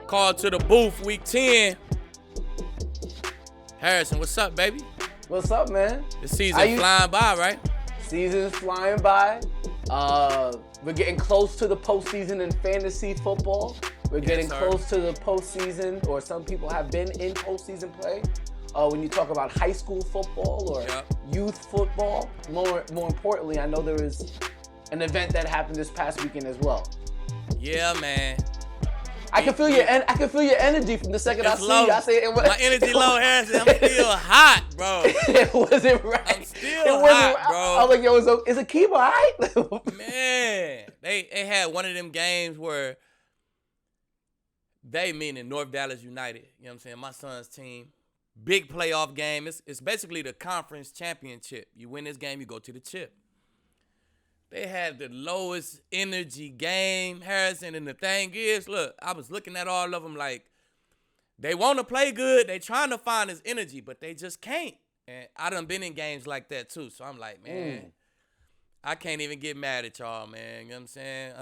Call to the booth, week 10. Harrison, what's up, baby? What's up, man? The season flying by, right? Season's flying by. We're getting close to the postseason in fantasy football. We're getting close to the postseason, or some people have been in postseason play. When you talk about high school football or youth football, more importantly, I know there is an event that happened this past weekend as well. Yeah, man. I can feel your energy from the second I see you. I say my energy low, Harrison. I'm still hot, bro. It wasn't right. I'm still hot, bro. I was like, yo, is Aqib all right? Man, they had one of them games where they, meaning North Dallas United, you know what I'm saying, my son's team, big playoff game. It's basically the conference championship. You win this game, you go to the chip. They had the lowest energy game, Harrison, and the thing is, look, I was looking at all of them like, they want to play good, they trying to find this energy, but they just can't. And I done been in games like that too, so I'm like, man, I can't even get mad at y'all, man, you know what I'm saying?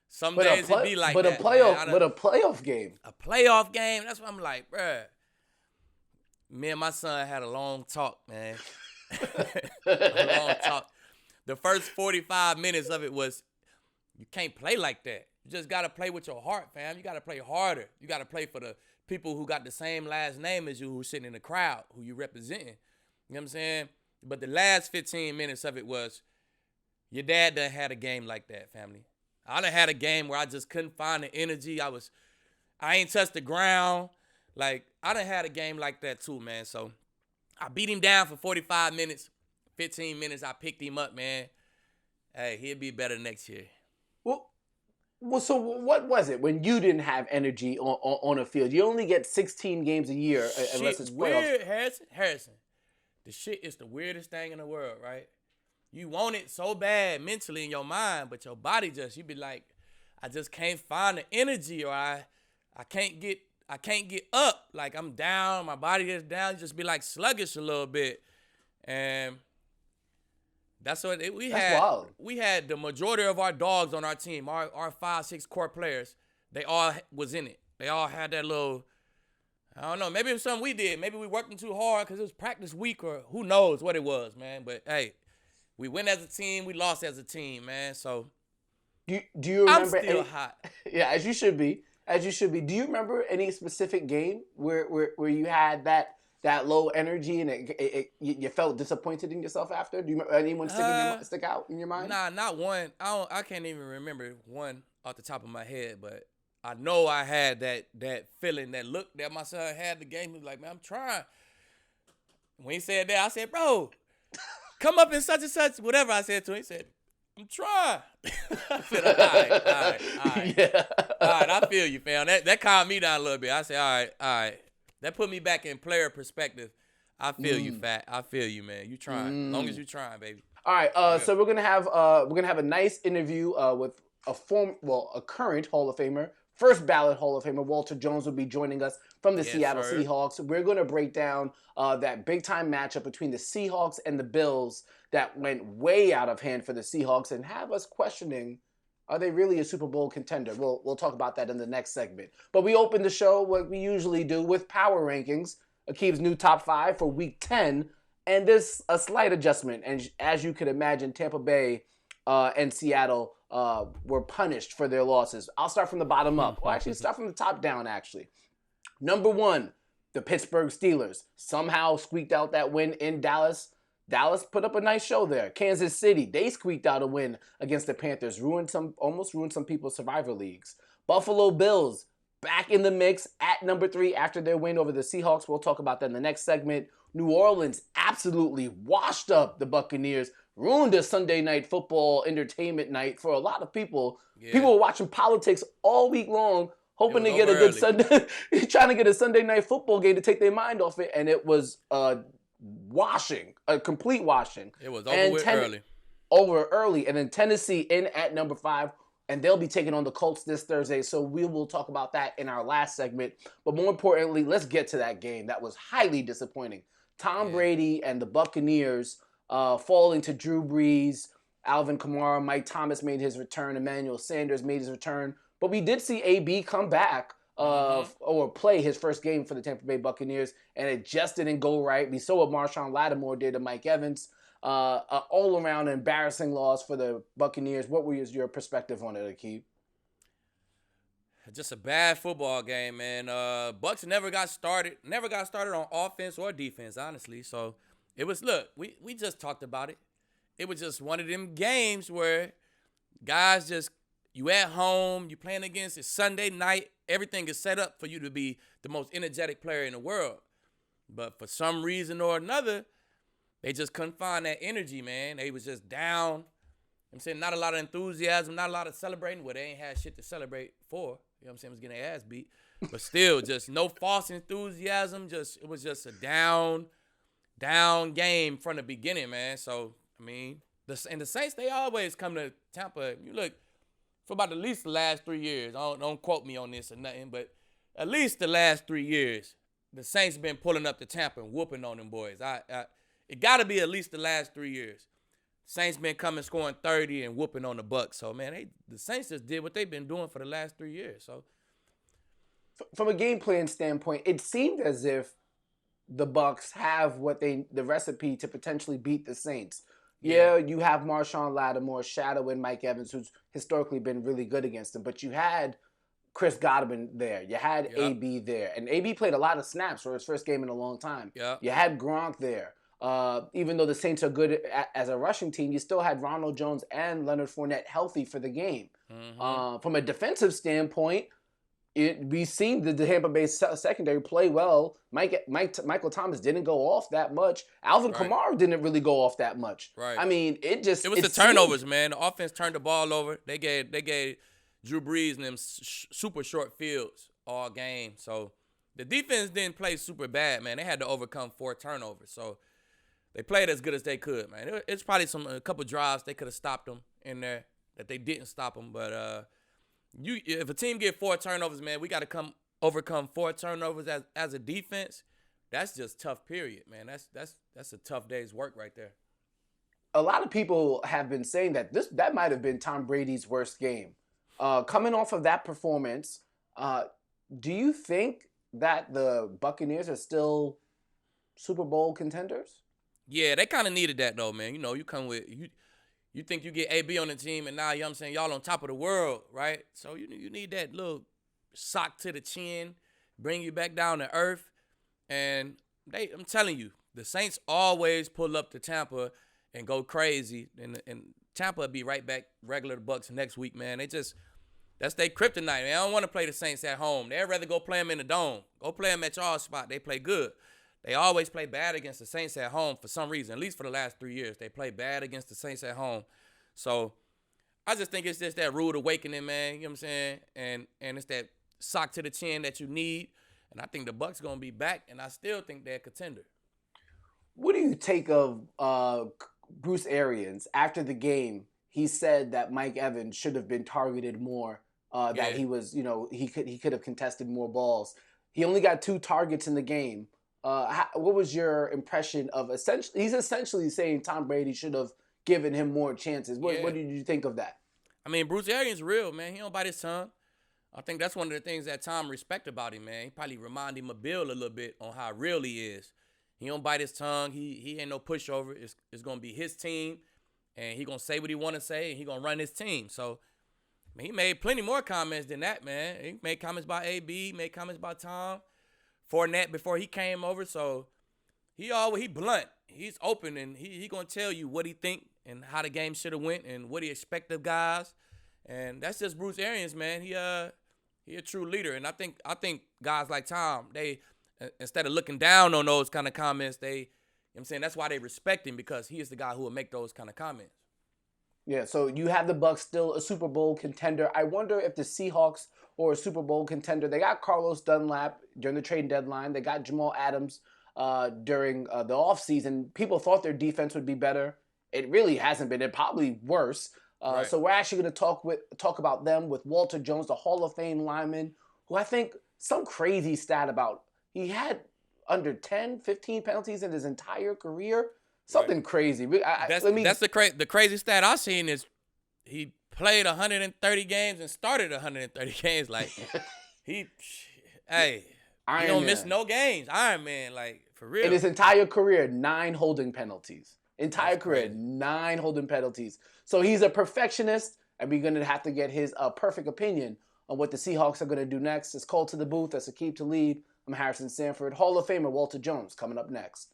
Some days it be like that. A playoff game. A playoff game, that's what I'm like, bruh. Me and my son had a long talk, man. A long talk. The first 45 minutes of it was, you can't play like that. You just got to play with your heart, fam. You got to play harder. You got to play for the people who got the same last name as you, who's sitting in the crowd, who you representing. You know what I'm saying? But the last 15 minutes of it was, your dad done had a game like that, family. I done had a game where I just couldn't find the energy. I ain't touched the ground. Like, I done had a game like that too, man. So I beat him down for 45 minutes. 15 minutes, I picked him up, man. Hey, he'll be better next year. Well, so what was it when you didn't have energy on a field? You only get 16 games a year unless it's playoffs. Weird, Harrison. The shit is the weirdest thing in the world, right? You want it so bad mentally in your mind, but your body you be like, I just can't find the energy, or I can't get up. Like, I'm down, my body is down. You just be like sluggish a little bit. And that's what we had. Wild. We had the majority of our dogs on our team, our 5-6 core players. They all was in it. They all had that little, I don't know, maybe it was something we did. Maybe we working too hard because it was practice week, or who knows what it was, man. But hey, we win as a team, we lost as a team, man. So do you remember? I'm still hot. Yeah, as you should be. Do you remember any specific game where you had that low energy and you felt disappointed in yourself after? Do you remember anyone stick out in your mind? Nah, not one. I can't even remember one off the top of my head, but I know I had that feeling, that look that my son had the game. He was like, man, I'm trying. When he said that, I said, bro, come up in such and such, whatever I said to him. He said, I'm trying. I said, all right. Yeah. All right, I feel you, fam. That calmed me down a little bit. I said, all right. That put me back in player perspective. I feel you, Fat. I feel you, man. You trying. As long as you trying, baby. All right. So we're gonna have a nice interview with a current Hall of Famer, first ballot Hall of Famer. Walter Jones will be joining us from the Seattle Seahawks. We're gonna break down that big time matchup between the Seahawks and the Bills that went way out of hand for the Seahawks, and have us questioning, are they really a Super Bowl contender? We'll talk about that in the next segment. But we open the show, what we usually do, with power rankings, Aqib's new top 5 for Week 10, and there's a slight adjustment. And as you could imagine, Tampa Bay and Seattle were punished for their losses. I'll start from the bottom up. Well, actually, start from the top down, actually. Number 1, the Pittsburgh Steelers somehow squeaked out that win in Dallas. Dallas put up a nice show there. Kansas City, they squeaked out a win against the Panthers, almost ruined some people's survivor leagues. Buffalo Bills, back in the mix at number 3 after their win over the Seahawks. We'll talk about that in the next segment. New Orleans absolutely washed up the Buccaneers, ruined a Sunday night football entertainment night for a lot of people. Yeah. People were watching politics all week long, hoping to get a good Sunday, trying to get a Sunday night football game to take their mind off it, and it was a complete washing. It was over early. And then Tennessee in at number 5, and they'll be taking on the Colts this Thursday. So we will talk about that in our last segment. But more importantly, let's get to that game. That was highly disappointing. Tom Brady and the Buccaneers falling to Drew Brees. Alvin Kamara, Mike Thomas made his return, Emmanuel Sanders made his return. But we did see AB come back or play his first game for the Tampa Bay Buccaneers, and it just didn't go right. We saw what Marshawn Lattimore did to Mike Evans. All-around embarrassing loss for the Buccaneers. What was your perspective on it, Aqib? Just a bad football game, man. Bucs never got started on offense or defense, honestly. So it was, look, we just talked about it. It was just one of them games where guys just, you at home, you playing against it Sunday night, everything is set up for you to be the most energetic player in the world. But for some reason or another, they just couldn't find that energy, man. They was just down. I'm saying not a lot of enthusiasm, not a lot of celebrating. Well, they ain't had shit to celebrate for. You know what I'm saying? It was getting their ass beat. But still, just no false enthusiasm. It was just a down game from the beginning, man. So, I mean, the Saints, they always come to Tampa. You look, for about at least the last 3 years. Don't quote me on this or nothing, but at least the last 3 years, the Saints been pulling up to Tampa and whooping on them boys. It got to be at least the last 3 years. Saints been coming scoring 30 and whooping on the Bucs. So, man, the Saints just did what they've been doing for the last 3 years. So, from a game plan standpoint, it seemed as if the Bucs have the recipe to potentially beat the Saints. Yeah, you have Marshawn Lattimore shadowing Mike Evans, who's historically been really good against them. But you had Chris Godwin there. You had AB there. And AB played a lot of snaps for his first game in a long time. Yep. You had Gronk there. Even though the Saints are good as a rushing team, you still had Ronald Jones and Leonard Fournette healthy for the game. Mm-hmm. From a defensive standpoint, we've seen the Tampa Bay secondary play well. Michael Thomas didn't go off that much. Alvin Kamara didn't really go off that much. Right. I mean, it was the turnovers, man. The offense turned the ball over. They gave Drew Brees and them super short fields all game. So the defense didn't play super bad, man. They had to overcome 4 turnovers. So they played as good as they could, man. It's probably a couple drives they could have stopped them in there that they didn't stop them. But if a team get 4 turnovers, man, we got to overcome 4 turnovers as a defense. That's just tough. Period, man. That's a tough day's work right there. A lot of people have been saying that might have been Tom Brady's worst game. Coming off of that performance, do you think that the Buccaneers are still Super Bowl contenders? Yeah, they kind of needed that, though, man. You know, you come with you think you get AB on the team, and now, you know what I'm saying, y'all on top of the world, right? So you need that little sock to the chin, bring you back down to earth. And I'm telling you, the Saints always pull up to Tampa and go crazy, and Tampa will be right back regular Bucs next week, man. That's their kryptonite, man. They don't want to play the Saints at home. They'd rather go play them in the dome. Go play them at y'all spot. They play good. They always play bad against the Saints at home for some reason, at least for the last 3 years. They play bad against the Saints at home. So I just think it's just that rude awakening, man. You know what I'm saying? And it's that sock to the chin that you need. And I think the Bucs going to be back, and I still think they're a contender. What do you take of Bruce Arians? After the game, he said that Mike Evans should have been targeted more, that he was, he could have contested more balls. He only got 2 targets in the game. What was your impression of he's essentially saying Tom Brady should have given him more chances. What did you think of that? I mean, Bruce Arians real, man. He don't bite his tongue. I think that's one of the things that Tom respect about him, man. He probably remind him of Bill a little bit on how real he is. He don't bite his tongue. He ain't no pushover. It's going to be his team, and he going to say what he want to say, and he going to run his team. So, I mean, he made plenty more comments than that, man. He made comments about AB, made comments about Tom Fournette before he came over. So, he blunt. He's open, and he going to tell you what he think and how the game should have went and what he expect of guys. And that's just Bruce Arians, man. He a true leader. And I think guys like Tom, they instead of looking down on those kind of comments, you know what I'm saying, that's why they respect him, because he is the guy who will make those kind of comments. Yeah, so you have the Bucs still a Super Bowl contender. I wonder if the Seahawks are a Super Bowl contender. They got Carlos Dunlap during the trade deadline. They got Jamal Adams during the offseason. People thought their defense would be better. It really hasn't been. It probably worse. Right. So we're actually going to talk about them with Walter Jones, the Hall of Fame lineman, who I think some crazy stat about. He had under 10, 15 penalties in his entire career. Something crazy. That's the crazy stat I've seen is he played 130 games and started 130 games. Like he don't miss no games. Iron Man, like for real. In his entire career, 9 holding penalties. Crazy. 9 holding penalties. So he's a perfectionist, and we're gonna have to get his perfect opinion on what the Seahawks are gonna do next. It's Called to the Booth. That's Aqib Talib. I'm Harrison Sanford. Hall of Famer Walter Jones coming up next.